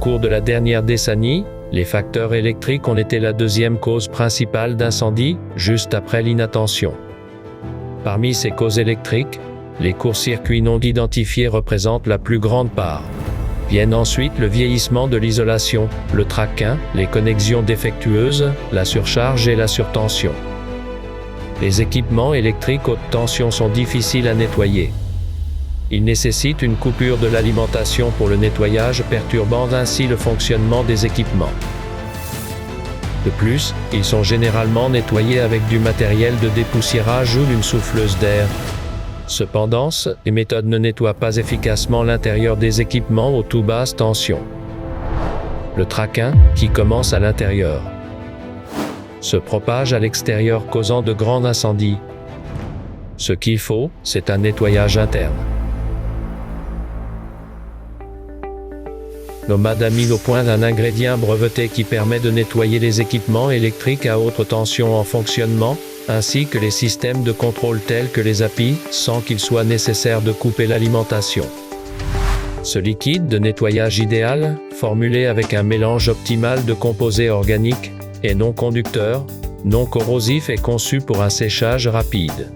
cours de la dernière décennie, les facteurs électriques ont été la deuxième cause principale d'incendie, juste après l'inattention. Parmi ces causes électriques, les courts-circuits non identifiés représentent la plus grande part. Viennent ensuite le vieillissement de l'isolation, le traquin, les connexions défectueuses, la surcharge et la surtension. Les équipements électriques haute tension sont difficiles à nettoyer. Ils nécessitent une coupure de l'alimentation pour le nettoyage, perturbant ainsi le fonctionnement des équipements. De plus, ils sont généralement nettoyés avec du matériel de dépoussiérage ou d'une souffleuse d'air. Cependant, ces méthodes ne nettoient pas efficacement l'intérieur des équipements aux tout basse tension. Le traquin, qui commence à l'intérieur, se propage à l'extérieur causant de grands incendies. Ce qu'il faut, c'est un nettoyage interne. Nomad a mis au point un ingrédient breveté qui permet de nettoyer les équipements électriques à haute tension en fonctionnement, ainsi que les systèmes de contrôle tels que les API, sans qu'il soit nécessaire de couper l'alimentation. Ce liquide de nettoyage idéal, formulé avec un mélange optimal de composés organiques, est non conducteur, non corrosif et conçu pour un séchage rapide.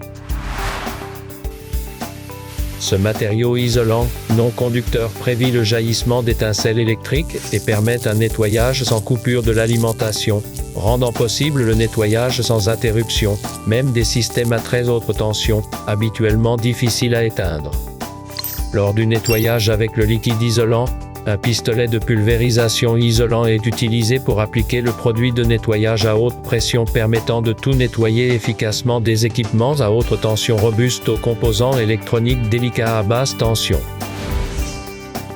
Ce matériau isolant, non conducteur prévient le jaillissement d'étincelles électriques et permet un nettoyage sans coupure de l'alimentation, rendant possible le nettoyage sans interruption, même des systèmes à très haute tension, habituellement difficiles à éteindre. Lors du nettoyage avec le liquide isolant, un pistolet de pulvérisation isolant est utilisé pour appliquer le produit de nettoyage à haute pression permettant de tout nettoyer efficacement des équipements à haute tension robustes aux composants électroniques délicats à basse tension.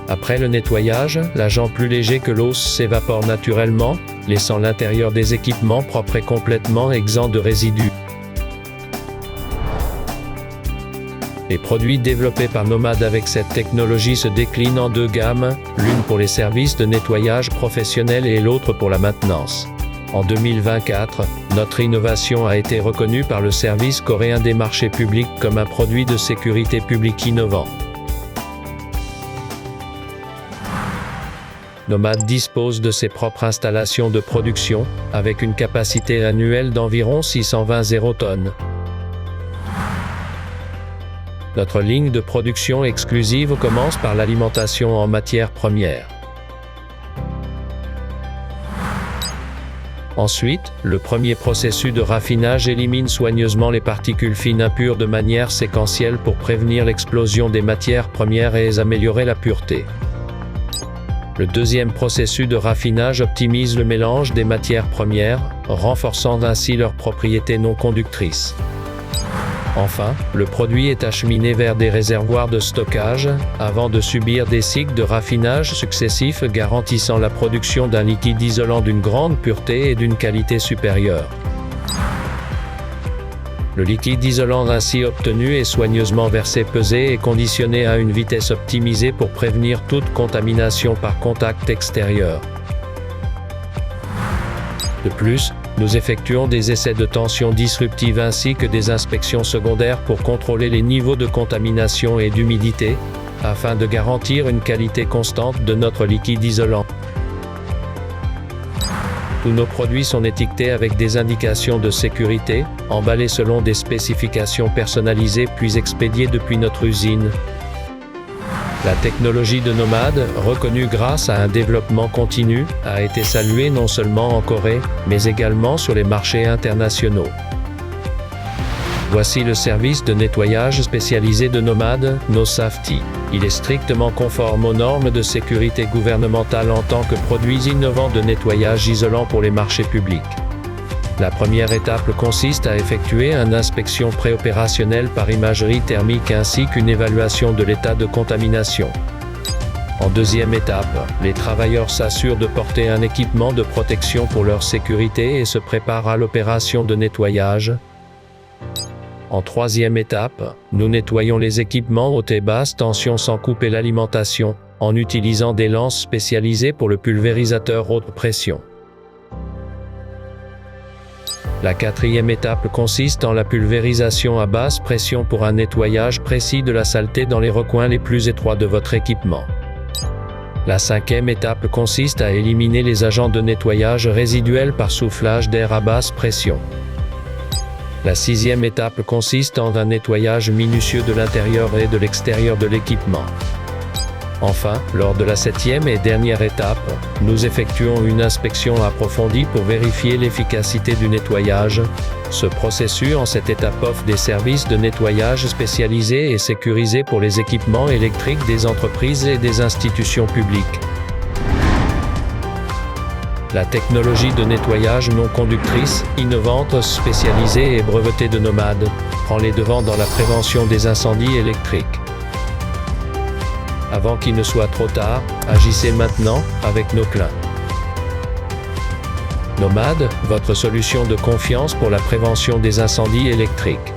Après le nettoyage, l'agent plus léger que l'eau s'évapore naturellement, laissant l'intérieur des équipements propre et complètement exempt de résidus. Les produits développés par Nomad avec cette technologie se déclinent en deux gammes, l'une pour les services de nettoyage professionnels et l'autre pour la maintenance. En 2024, notre innovation a été reconnue par le service coréen des marchés publics comme un produit de sécurité publique innovant. Nomad dispose de ses propres installations de production, avec une capacité annuelle d'environ 620 tonnes. Notre ligne de production exclusive commence par l'alimentation en matières premières. Ensuite, le premier processus de raffinage élimine soigneusement les particules fines impures de manière séquentielle pour prévenir l'explosion des matières premières et améliorer la pureté. Le deuxième processus de raffinage optimise le mélange des matières premières, renforçant ainsi leurs propriétés non conductrices. Enfin, le produit est acheminé vers des réservoirs de stockage, avant de subir des cycles de raffinage successifs garantissant la production d'un liquide isolant d'une grande pureté et d'une qualité supérieure. Le liquide isolant ainsi obtenu est soigneusement versé, pesé et conditionné à une vitesse optimisée pour prévenir toute contamination par contact extérieur. De plus, nous effectuons des essais de tension disruptive ainsi que des inspections secondaires pour contrôler les niveaux de contamination et d'humidité, afin de garantir une qualité constante de notre liquide isolant. Tous nos produits sont étiquetés avec des indications de sécurité, emballés selon des spécifications personnalisées puis expédiés depuis notre usine. La technologie de Nomad, reconnue grâce à un développement continu, a été saluée non seulement en Corée, mais également sur les marchés internationaux. Voici le service de nettoyage spécialisé de Nomad, NoSafety. Il est strictement conforme aux normes de sécurité gouvernementale en tant que produit innovant de nettoyage isolant pour les marchés publics. La première étape consiste à effectuer une inspection préopérationnelle par imagerie thermique ainsi qu'une évaluation de l'état de contamination. En deuxième étape, les travailleurs s'assurent de porter un équipement de protection pour leur sécurité et se préparent à l'opération de nettoyage. En troisième étape, nous nettoyons les équipements haute et basse tension sans couper l'alimentation, en utilisant des lances spécialisées pour le pulvérisateur haute pression. La quatrième étape consiste en la pulvérisation à basse pression pour un nettoyage précis de la saleté dans les recoins les plus étroits de votre équipement. La cinquième étape consiste à éliminer les agents de nettoyage résiduels par soufflage d'air à basse pression. La sixième étape consiste en un nettoyage minutieux de l'intérieur et de l'extérieur de l'équipement. Enfin, lors de la septième et dernière étape, nous effectuons une inspection approfondie pour vérifier l'efficacité du nettoyage. Ce processus en cette étape offre des services de nettoyage spécialisés et sécurisés pour les équipements électriques des entreprises et des institutions publiques. La technologie de nettoyage non conductrice, innovante, spécialisée et brevetée de Nomad, prend les devants dans la prévention des incendies électriques. Avant qu'il ne soit trop tard, agissez maintenant avec nos clins. Nomad, votre solution de confiance pour la prévention des incendies électriques.